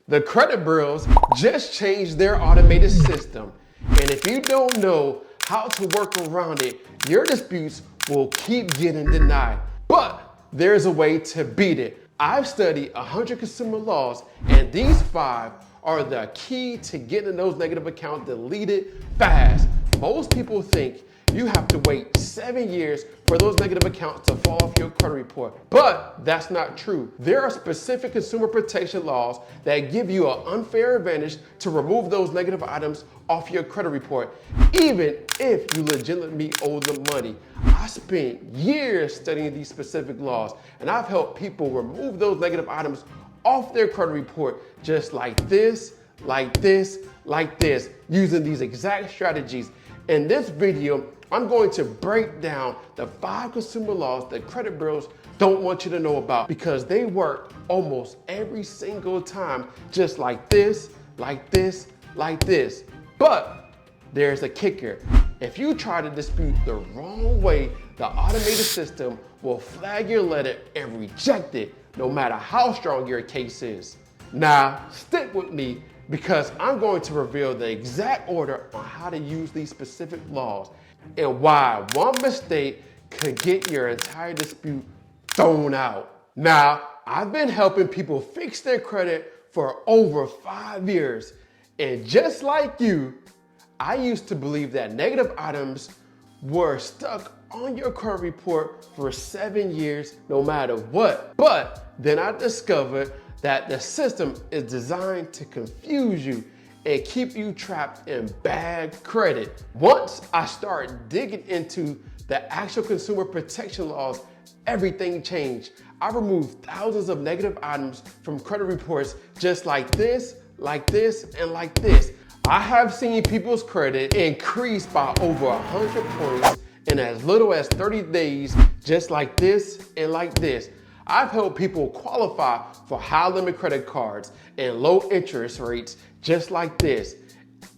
The credit bureaus just changed their automated system. And if you don't know how to work around it, your disputes will keep getting denied. But there's a way to beat it. I've studied 100 consumer laws, and these 5 are the key to getting those negative accounts deleted fast. Most people think you have to wait 7 years for those negative accounts to fall off your credit report. But that's not true. There are specific consumer protection laws that give you an unfair advantage to remove those negative items off your credit report, even if you legitimately owe them money. I spent years studying these specific laws, and I've helped people remove those negative items off their credit report just like this, using these exact strategies. In this video, I'm going to break down the 5 consumer laws that credit bureaus don't want you to know about because they work almost every single time, just like this. But there's a kicker. If you try to dispute the wrong way, the automated system will flag your letter and reject it, no matter how strong your case is. Now, stick with me because I'm going to reveal the exact order on how to use these specific laws and why one mistake could get your entire dispute thrown out. Now, I've been helping people fix their credit for over 5 years, and just like you, I used to believe that negative items were stuck on your credit report for 7 years no matter what. But then I discovered that the system is designed to confuse you and keep you trapped in bad credit. Once I started digging into the actual consumer protection laws, everything changed. I removed thousands of negative items from credit reports just like this, and like this. I have seen people's credit increase by over 100 points in as little as 30 days, just like this and like this. I've helped people qualify for high limit credit cards and low interest rates just like this,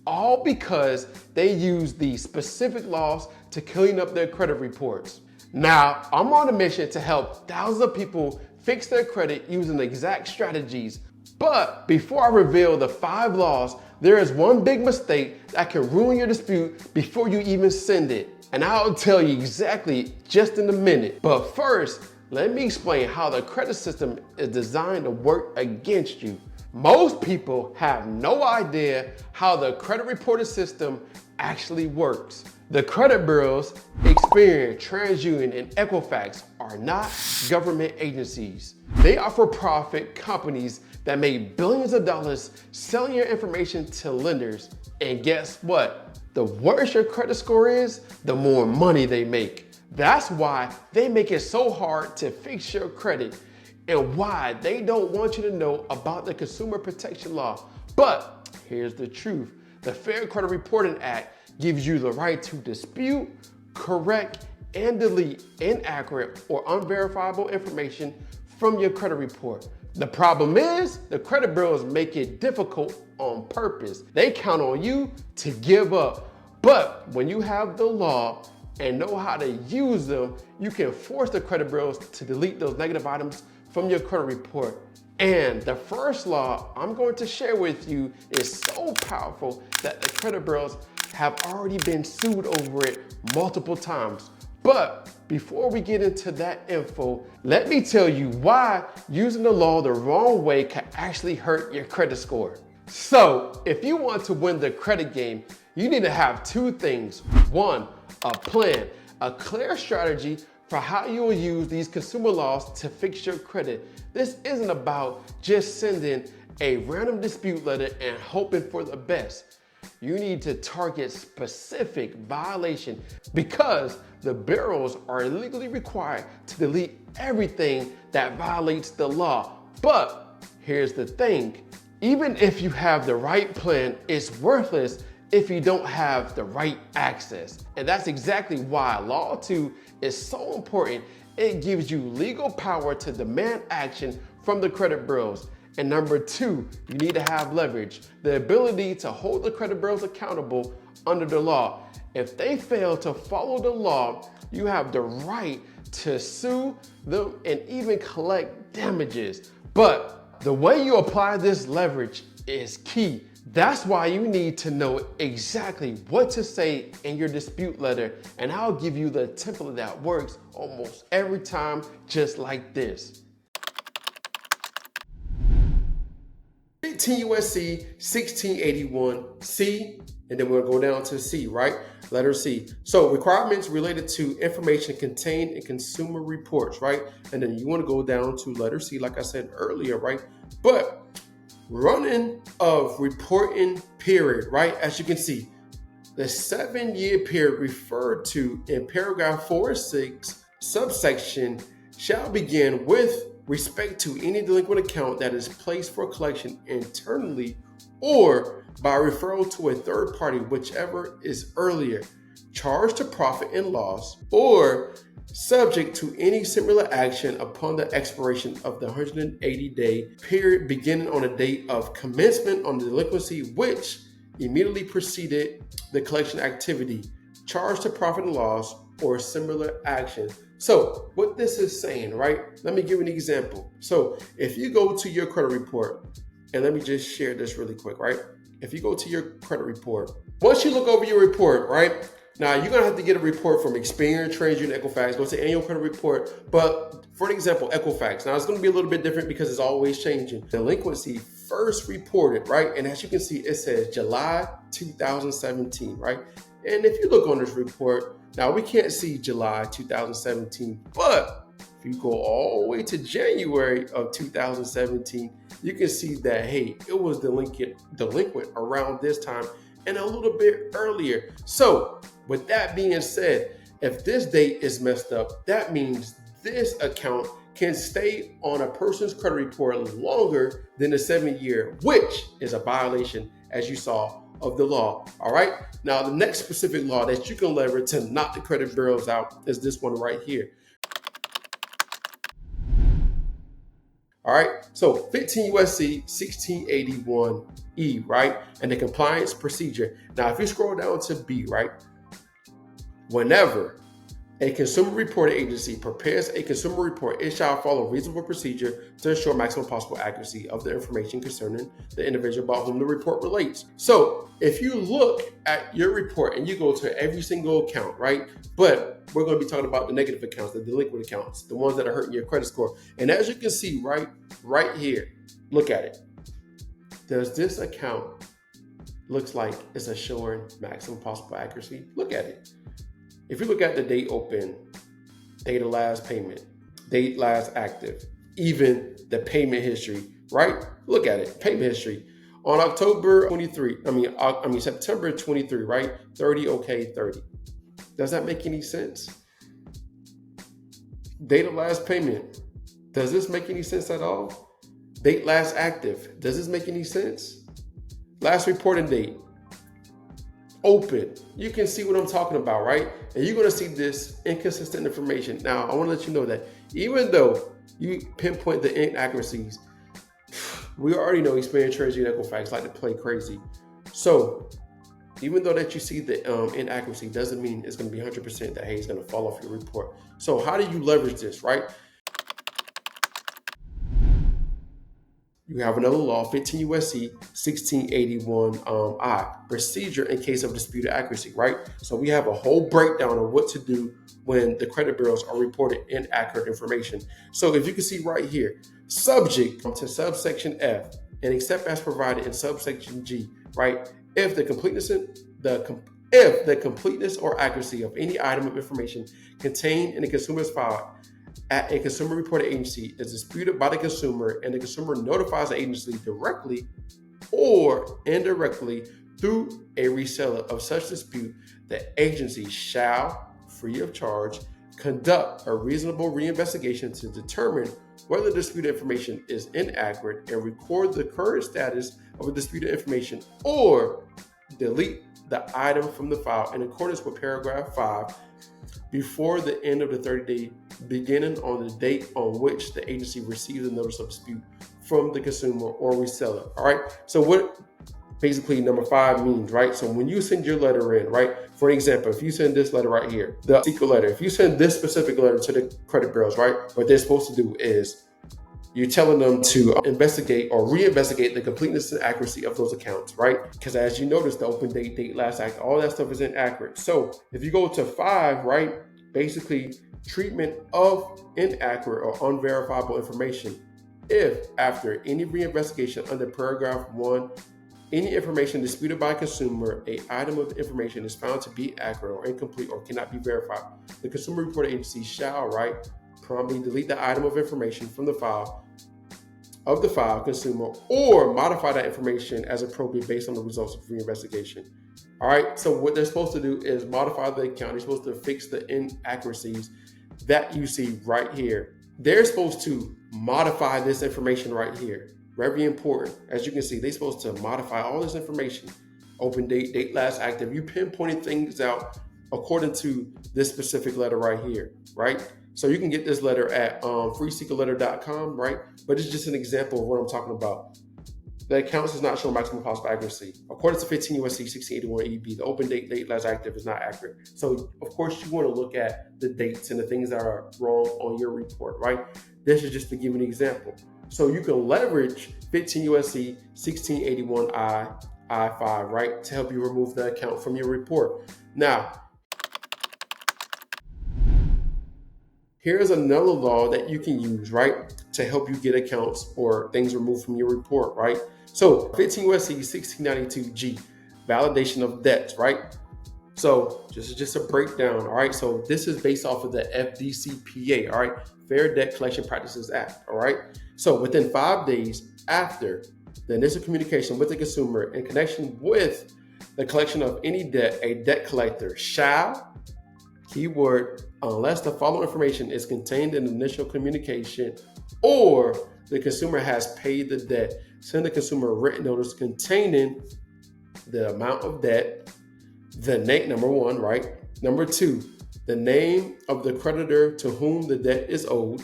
all because they use these specific laws to clean up their credit reports. Now, I'm on a mission to help thousands of people fix their credit using the exact strategies. But before I reveal the 5 laws, there is one big mistake that can ruin your dispute before you even send it. And I'll tell you exactly just in a minute. But first, let me explain how the credit system is designed to work against you. Most people have no idea how the credit reporting system actually works. The credit bureaus, Experian, TransUnion, and Equifax are not government agencies. They are for-profit companies that make billions of dollars selling your information to lenders. And guess what? The worse your credit score is, the more money they make. That's why they make it so hard to fix your credit and why they don't want you to know about the consumer protection law. But here's the truth. The Fair Credit Reporting Act gives you the right to dispute, correct, and delete inaccurate or unverifiable information from your credit report. The problem is the credit bureaus make it difficult on purpose. They count on you to give up. But when you have the law and know how to use them, you can force the credit bureaus to delete those negative items from your credit report. And the first law I'm going to share with you is so powerful that the credit bureaus have already been sued over it multiple times. But before we get into that info, let me tell you why using the law the wrong way can actually hurt your credit score. So if you want to win the credit game, you need to have 2 things. 1, a plan, a clear strategy for how you will use these consumer laws to fix your credit. This isn't about just sending a random dispute letter and hoping for the best. You need to target specific violation because the bureaus are legally required to delete everything that violates the law. But here's the thing, even if you have the right plan, it's worthless if you don't have the right access. And that's exactly why Law 2 is so important. It gives you legal power to demand action from the credit bureaus. And number 2, you need to have leverage, the ability to hold the credit bureaus accountable under the law. If they fail to follow the law, you have the right to sue them and even collect damages. But the way you apply this leverage is key. That's why you need to know exactly what to say in your dispute letter, and I'll give you the template that works almost every time, just like this. 15 USC 1681 C, and then we'll go down to C, right? Letter C. So requirements related to information contained in consumer reports, right? And then you want to go down to letter C, like I said earlier, right? But running of reporting period, right? As you can see, the 7-year period referred to in paragraph 4.6 subsection shall begin with respect to any delinquent account that is placed for collection internally or by referral to a third party, whichever is earlier, charged to profit and loss, or subject to any similar action upon the expiration of the 180-day period beginning on the date of commencement on the delinquency which immediately preceded the collection activity, charged to profit and loss, or similar action. So what this is saying, right? Let me give you an example. So if you go to your credit report, and let me just share this really quick, right? If you go to your credit report, once you look over your report, right? Now you're gonna have to get a report from Experian, TransUnion, Equifax. Go to annual credit report. But for an example, Equifax. Now it's gonna be a little bit different because it's always changing. Delinquency first reported, right? And as you can see, it says July 2017, right? And if you look on this report, now we can't see July 2017, but if you go all the way to January of 2017, you can see that, hey, it was delinquent around this time and a little bit earlier. So with that being said, if this date is messed up, that means this account can stay on a person's credit report longer than the 7-year, which is a violation, as you saw, of the law. All right. Now, the next specific law that you can leverage to knock the credit bureaus out is this one right here. All right. So 15 USC 1681E, right? And the compliance procedure. Now, if you scroll down to B, right? Whenever a consumer reporting agency prepares a consumer report, it shall follow reasonable procedure to ensure maximum possible accuracy of the information concerning the individual about whom the report relates. So if you look at your report and you go to every single account, right? But we're going to be talking about the negative accounts, the delinquent accounts, the ones that are hurting your credit score. And as you can see right here, look at it. Does this account looks like it's assuring maximum possible accuracy? Look at it. If you look at the date open, date of last payment, date last active, even the payment history, right? Look at it, payment history. On September 23, right? 30, okay, 30. Does that make any sense? Date of last payment, does this make any sense at all? Date last active, does this make any sense? Last reporting date, open. You can see what I'm talking about, right? And you're going to see this inconsistent information. Now, I want to let you know that even though you pinpoint the inaccuracies, we already know Experian, TransUnion, and Equifax like to play crazy. So even though that you see the inaccuracy doesn't mean it's going to be 100% that, hey, it's going to fall off your report. So how do you leverage this, right? You have another law, 15 USC 1681 I, procedure in case of disputed accuracy, right? So we have a whole breakdown of what to do when the credit bureaus are reporting inaccurate information. So if you can see right here, subject to subsection F and except as provided in subsection G, right? If the completeness or accuracy of any item of information contained in the consumer's file at a consumer reporting agency is disputed by the consumer and the consumer notifies the agency directly or indirectly through a reseller of such dispute, the agency shall, free of charge, conduct a reasonable reinvestigation to determine whether the disputed information is inaccurate and record the current status of the disputed information or delete the item from the file in accordance with paragraph 5 before the end of the 30-day beginning on the date on which the agency receives a notice of dispute from the consumer or reseller. All right. So what basically number 5 means, right? So when you send your letter in, right? For example, if you send this letter right here, the secret letter, if you send this specific letter to the credit bureaus, right? What they're supposed to do is You're telling them to investigate or reinvestigate the completeness and accuracy of those accounts, right? Because as you notice, the open date, date last act, all that stuff is inaccurate. So if you go to 5, right, basically treatment of inaccurate or unverifiable information. If after any reinvestigation under paragraph 1, any information disputed by a consumer, a item of information is found to be accurate or incomplete or cannot be verified, the consumer reporting agency shall, right, promptly delete the item of information from the file consumer or modify that information as appropriate based on the results of reinvestigation. All right, so what they're supposed to do is modify the account. They're supposed to fix the inaccuracies that you see right here. They're supposed to modify this information right here. Very important. As you can see, they're supposed to modify all this information. Open date, date last active. You pinpointed things out according to this specific letter right here, right? So you can get this letter at freeseekerletter.com, right? But it's just an example of what I'm talking about. The accounts does not show maximum possible accuracy. According to 15 U.S.C. 1681 EB, the open date, date last active is not accurate. So, of course, you want to look at the dates and the things that are wrong on your report, right? This is just to give an example. So you can leverage 15 U.S.C. 1681 I5, right, to help you remove the account from your report. Now, here's another law that you can use, right, to help you get accounts or things removed from your report, right? So 15 U.S.C. 1692G, validation of debts, right? So just a breakdown, all right? So this is based off of the FDCPA, all right? Fair Debt Collection Practices Act, all right? So within 5 days after the initial communication with the consumer in connection with the collection of any debt, a debt collector shall, keyword, unless the following information is contained in the initial communication or the consumer has paid the debt, send the consumer a written notice containing the amount of debt, the name, number 1, right? Number 2, the name of the creditor to whom the debt is owed.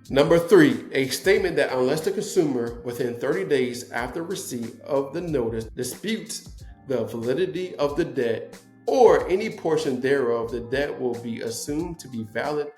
Number 3, a statement that unless the consumer within 30 days after receipt of the notice disputes the validity of the debt or any portion thereof, the debt will be assumed to be valid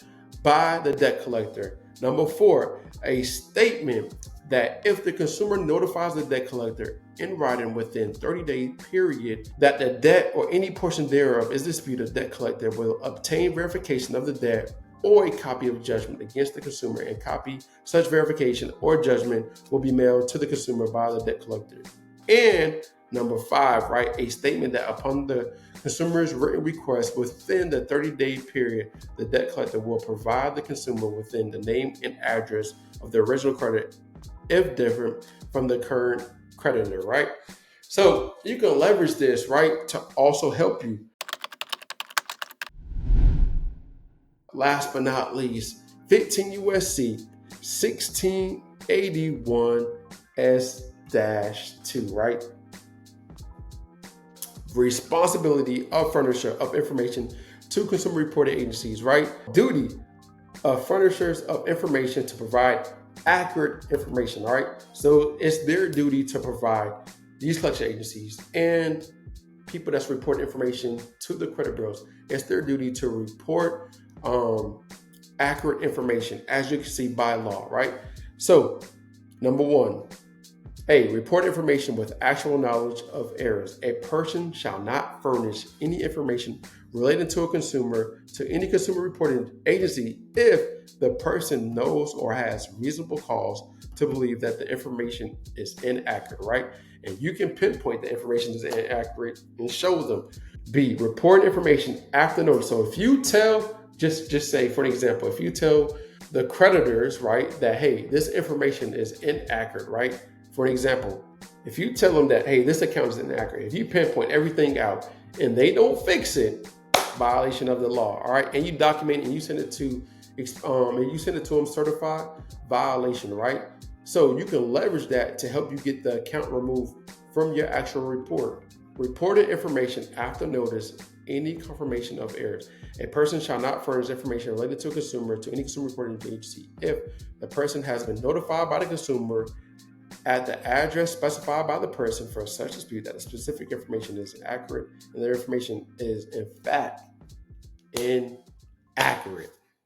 by the debt collector. Number 4, a statement that if the consumer notifies the debt collector in writing within 30-day period that the debt or any portion thereof is disputed, the debt collector will obtain verification of the debt or a copy of judgment against the consumer and copy such verification or judgment will be mailed to the consumer by the debt collector. And number 5, right, a statement that upon the consumer's written request within the 30-day period, the debt collector will provide the consumer within the name and address of the original creditor, if different from the current creditor, right? So you can leverage this, right, to also help you. Last but not least, 15 USC 1681 S-2, right? Responsibility of furnisher of information to consumer reporting agencies, right? Duty of furnishers of information to provide accurate information, right? So it's their duty to provide these collection agencies and people that's reporting information to the credit bureaus. It's their duty to report accurate information, as you can see by law, right? So, number 1, A, report information with actual knowledge of errors. A person shall not furnish any information relating to a consumer to any consumer reporting agency if the person knows or has reasonable cause to believe that the information is inaccurate, right? And you can pinpoint the information is inaccurate and show them. B, report information after notice. So if you tell, just say, for an example, if you tell the creditors, right, that, hey, this information is inaccurate, right? For an example, if you tell them that, hey, this account is inaccurate, if you pinpoint everything out and they don't fix it, violation of the law, all right? And you document it and you send it to them certified, violation, right? So you can leverage that to help you get the account removed from your actual report. Reported information after notice, any confirmation of errors. A person shall not furnish information related to a consumer to any consumer reporting agency if the person has been notified by the consumer at the address specified by the person for such dispute that the specific information is accurate and their information is in fact inaccurate.